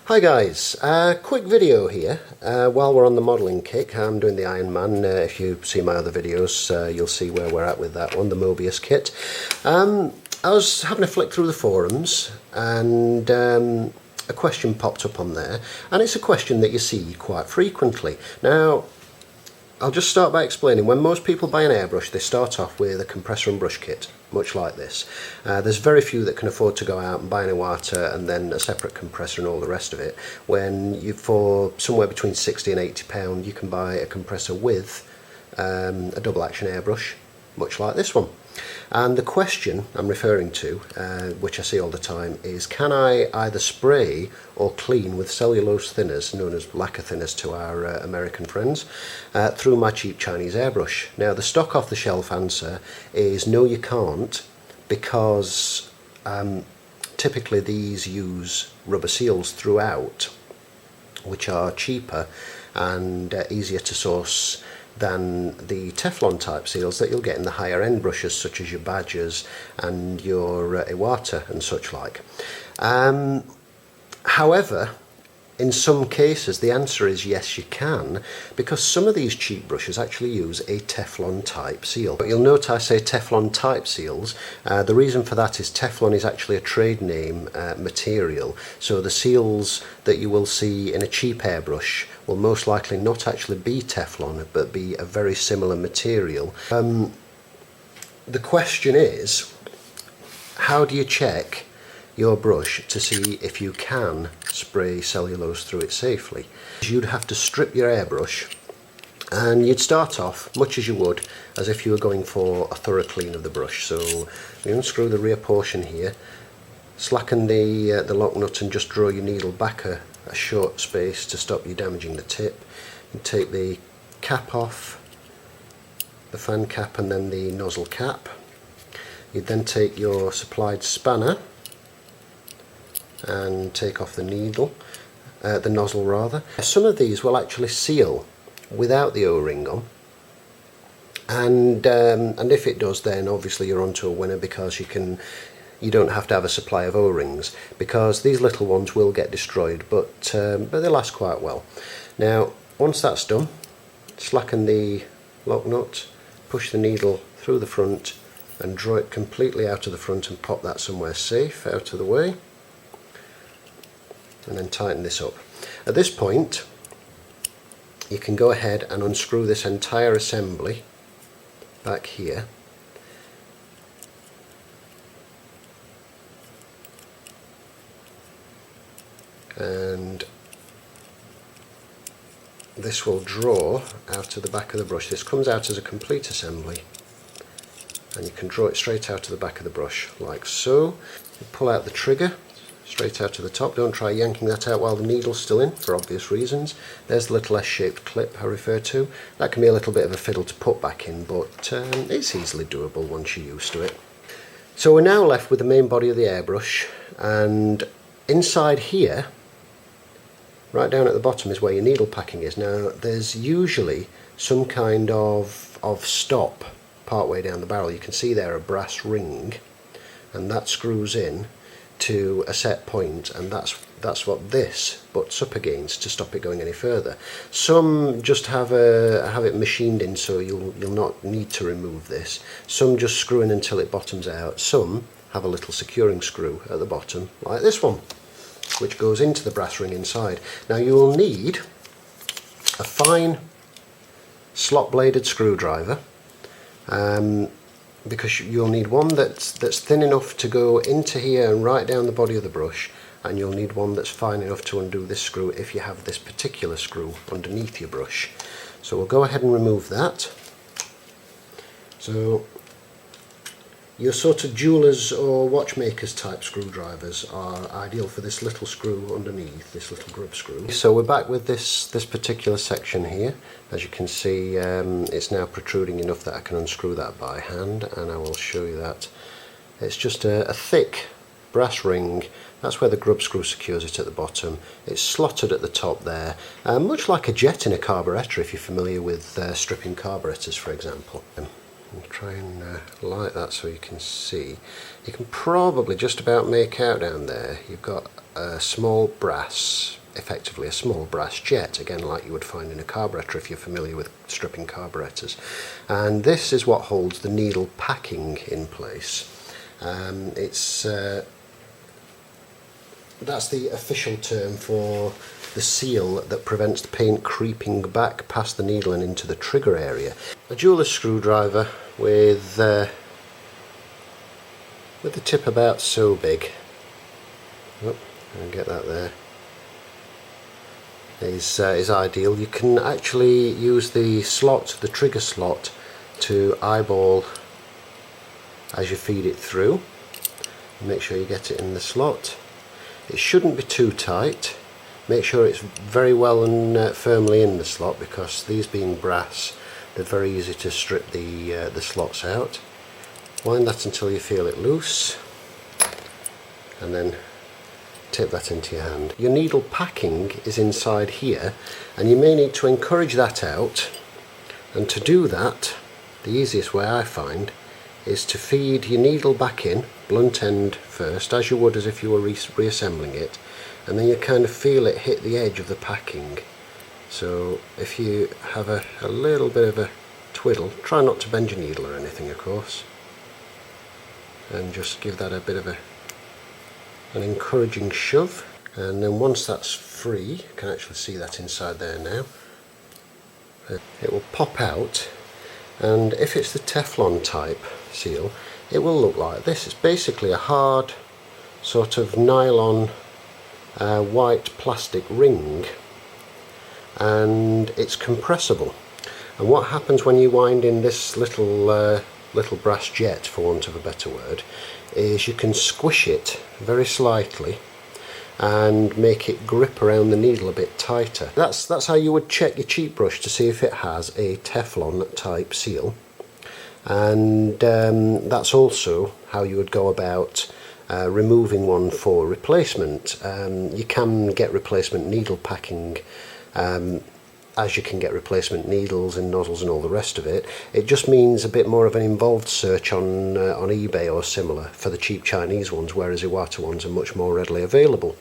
Hi guys, quick video here. While we're on the modelling kick, I'm doing the Iron Man. If you see my other videos, you'll see where we're at with that one, the Mobius kit. I was having a flick through the forums and a question popped up on there, and it's a question that you see quite frequently. Now, I'll just start by explaining, when most people buy an airbrush, they start off with a compressor and brush kit, much like this. There's very few that can afford to go out and buy an Iwata and then a separate compressor and all the rest of it, when you, for somewhere between £60 and £80, you can buy a compressor with a double action airbrush, much like this one. And the question I'm referring to, which I see all the time, is can I either spray or clean with cellulose thinners, known as lacquer thinners to our American friends, through my cheap Chinese airbrush? Now, the stock off the shelf answer is no, you can't, because typically these use rubber seals throughout, which are cheaper and easier to source than the Teflon type seals that you'll get in the higher end brushes, such as your Badgers and your Iwata and such like. However, in some cases the answer is yes, you can, because some of these cheap brushes actually use a Teflon type seal. But you'll note I say Teflon type seals. The reason for that is Teflon is actually a trade name material, so the seals that you will see in a cheap airbrush will most likely not actually be Teflon, but be a very similar material. The question is, how do you check your brush to see if you can spray cellulose through it safely? You'd have to strip your airbrush, and you'd start off much as you would as if you were going for a thorough clean of the brush. So you unscrew the rear portion here, slacken the lock nut and just draw your needle back a short space to stop you damaging the tip. You take the cap off, the fan cap and then the nozzle cap. You'd then take your supplied spanner and take off the needle, the nozzle rather. Some of these will actually seal without the O-ring on, and if it does, then obviously you're onto a winner, because you don't have to have a supply of O-rings, because these little ones will get destroyed, but they last quite well. Now, once that's done, slacken the lock nut, push the needle through the front and draw it completely out of the front and pop that somewhere safe out of the way, and then tighten this up. At this point you can go ahead and unscrew this entire assembly back here, and this will draw out of the back of the brush. This comes out as a complete assembly, and you can draw it straight out of the back of the brush like so. You pull out the trigger straight out to the top. Don't try yanking that out while the needle's still in, for obvious reasons. There's the little S-shaped clip I refer to. That can be a little bit of a fiddle to put back in, but it's easily doable once you're used to it. So we're now left with the main body of the airbrush, and inside here, right down at the bottom, is where your needle packing is. Now, there's usually some kind of stop part way down the barrel. You can see there a brass ring, and that screws in to a set point, and that's what this butts up against to stop it going any further. Some just have it machined in, so you'll not need to remove this. Some just screw in until it bottoms out. Some have a little securing screw at the bottom, like this one, which goes into the brass ring inside. Now, you will need a fine slot bladed screwdriver, because you'll need one that's thin enough to go into here and right down the body of the brush, and you'll need one that's fine enough to undo this screw if you have this particular screw underneath your brush. So we'll go ahead and remove that. So your sort of jewelers or watchmakers type screwdrivers are ideal for this little screw underneath, this little grub screw. So we're back with this particular section here. As you can see, it's now protruding enough that I can unscrew that by hand, and I will show you that. It's just a thick brass ring. That's where the grub screw secures it at the bottom. It's slotted at the top there, much like a jet in a carburettor, if you're familiar with stripping carburetors, for example. I'll try and light that so you can see. You can probably just about make out down there you've got a small brass, effectively a small brass jet, again like you would find in a carburetor if you're familiar with stripping carburetors. And this is what holds the needle packing in place. That's the official term for the seal that prevents the paint creeping back past the needle and into the trigger area. A jeweler's screwdriver with the tip about so big. Oh, and get that there. Is ideal. You can actually use the slot, the trigger slot, to eyeball as you feed it through. Make sure you get it in the slot. It shouldn't be too tight. Make sure it's very well and firmly in the slot, because these being brass, they're very easy to strip the slots out. Wind that until you feel it loose, and then tip that into your hand. Your needle packing is inside here, and you may need to encourage that out, and to do that, the easiest way I find is to feed your needle back in, blunt end first, as you would as if you were reassembling it, and then you kind of feel it hit the edge of the packing. So if you have a little bit of a twiddle, try not to bend your needle or anything of course, and just give that a bit of an encouraging shove, and then once that's free, you can actually see that inside there now, it will pop out. And if it's the Teflon type seal, it will look like this. It's basically a hard sort of nylon white plastic ring, and it's compressible. And what happens when you wind in this little brass jet, for want of a better word, is you can squish it very slightly and make it grip around the needle a bit tighter. That's how you would check your cheap brush to see if it has a Teflon type seal, and that's also how you would go about removing one for replacement. You can get replacement needle packing as you can get replacement needles and nozzles and all the rest of it. It just means a bit more of an involved search on eBay or similar for the cheap Chinese ones, whereas Iwata ones are much more readily available.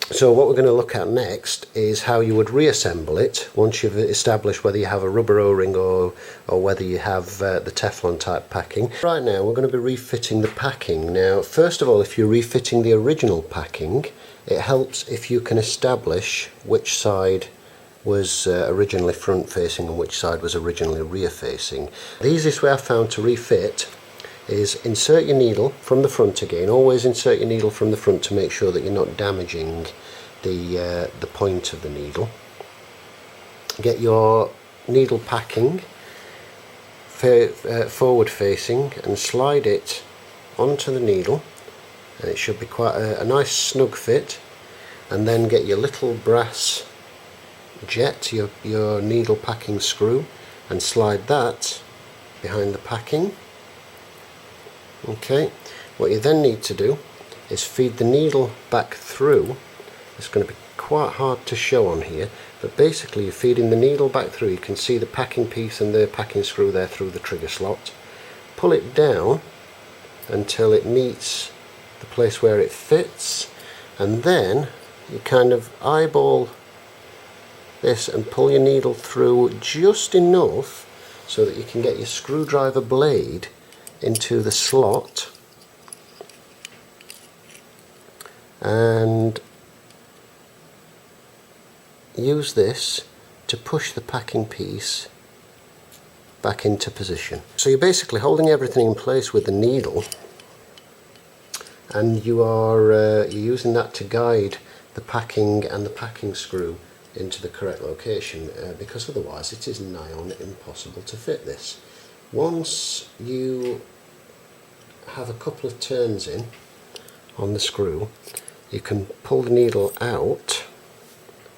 So what we're going to look at next is how you would reassemble it once you've established whether you have a rubber O-ring or whether you have the Teflon type packing. Right now we're going to be refitting the packing. Now first of all, if you're refitting the original packing, it helps if you can establish which side was originally front facing and which side was originally rear facing. The easiest way I've found to refit is insert your needle from the front again. Always insert your needle from the front to make sure that you're not damaging the point of the needle. Get your needle packing forward facing and slide it onto the needle, and it should be quite a nice snug fit. And then get your little brass jet, your needle packing screw, and slide that behind the packing. Okay, what you then need to do is feed the needle back through. It's going to be quite hard to show on here, but basically you're feeding the needle back through. You can see the packing piece and the packing screw there through the trigger slot. Pull it down until it meets the place where it fits, and then you kind of eyeball this and pull your needle through just enough so that you can get your screwdriver blade into the slot, and use this to push the packing piece back into position. So you're basically holding everything in place with the needle, and you're using that to guide the packing and the packing screw into the correct location, because otherwise it is nigh on impossible to fit this. Once you have a couple of turns in on the screw, you can pull the needle out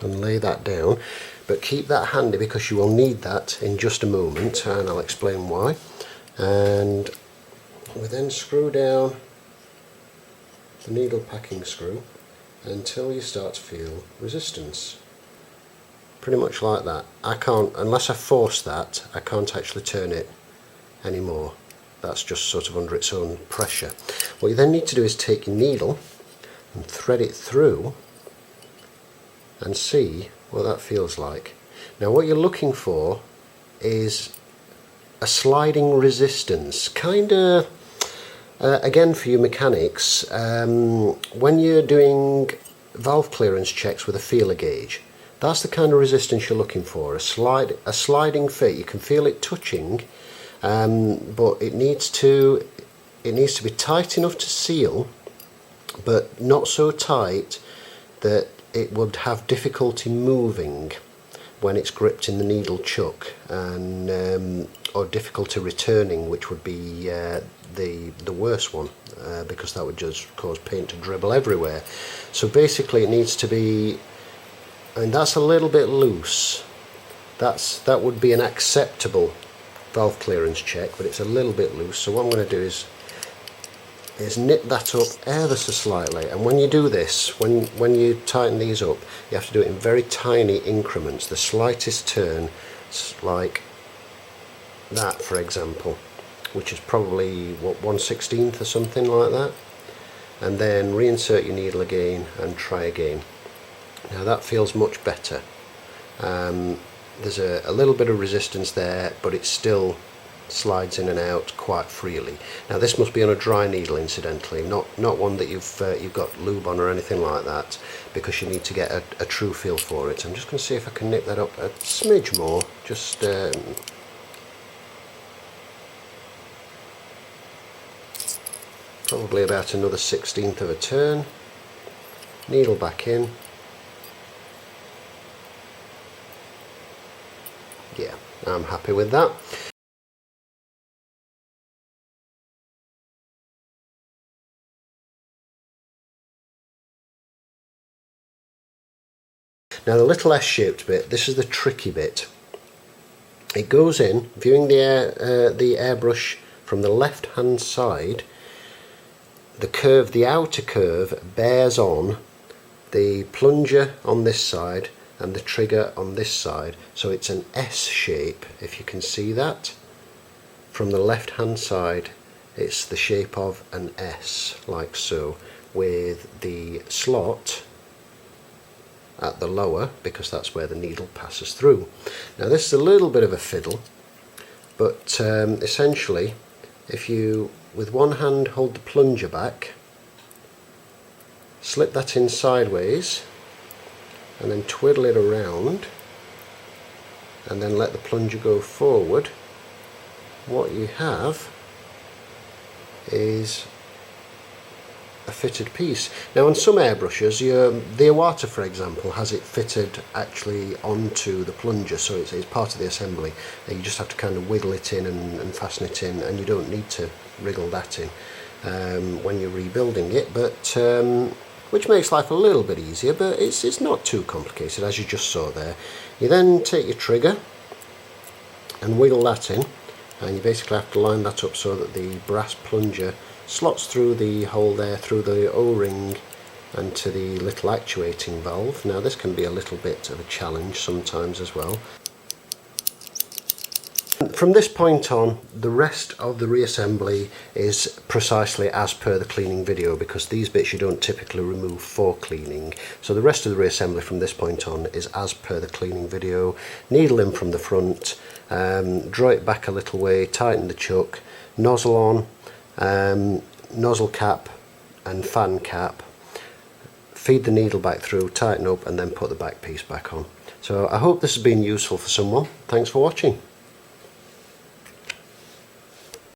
and lay that down, but keep that handy because you will need that in just a moment, and I'll explain why. And we then screw down the needle packing screw until you start to feel resistance. pretty much like that. I can't, unless I force that, I can't actually turn it anymore. That's just sort of under its own pressure. What you then need to do is take your needle and thread it through and see what that feels like. Now what you're looking for is a sliding resistance, kind of again for you mechanics, when you're doing valve clearance checks with a feeler gauge, that's the kind of resistance you're looking for. A sliding fit. You can feel it touching, but it needs to be tight enough to seal, but not so tight that it would have difficulty moving when it's gripped in the needle chuck, and or difficulty returning, which would be the worst one, because that would just cause paint to dribble everywhere. So basically it needs to be, and that's a little bit loose. That would be an acceptable valve clearance check, but it's a little bit loose. So what I'm going to do is knit that up ever so slightly. And when you do this, when you tighten these up, you have to do it in very tiny increments. The slightest turn, like that for example, which is probably what, 1/16 or something like that, and then reinsert your needle again and try again. Now that feels much better. There's a little bit of resistance there, but it still slides in and out quite freely. Now this must be on a dry needle, incidentally, not one that you've got lube on or anything like that, because you need to get a true feel for it. I'm just going to see if I can knit that up a smidge more, just probably about another 1/16 of a turn. Needle back in. Yeah, I'm happy with that. Now the little S-shaped bit, this is the tricky bit. It goes in, viewing the airbrush from the left hand side, the curve, the outer curve, bears on the plunger on this side and the trigger on this side, so it's an S shape, if you can see that. From the left hand side it's the shape of an S, like so, with the slot at the lower, because that's where the needle passes through. Now this is a little bit of a fiddle, but essentially if you with one hand hold the plunger back, slip that in sideways and then twiddle it around and then let the plunger go forward, what you have is a fitted piece. Now on some airbrushes, the Iwata for example has it fitted actually onto the plunger, so it's part of the assembly, and you just have to kind of wiggle it in and fasten it in, and you don't need to wriggle that in when you're rebuilding it, but which makes life a little bit easier, but it's not too complicated, as you just saw there. You then take your trigger and wiggle that in, and you basically have to line that up so that the brass plunger slots through the hole there, through the O-ring and to the little actuating valve. Now this can be a little bit of a challenge sometimes as well. From this point on, the rest of the reassembly is precisely as per the cleaning video, because these bits you don't typically remove for cleaning. So the rest of the reassembly from this point on is as per the cleaning video. Needle in from the front, draw it back a little way, tighten the chuck, nozzle on, nozzle cap and fan cap, feed the needle back through, tighten up, and then put the back piece back on. So I hope this has been useful for someone. Thanks for watching.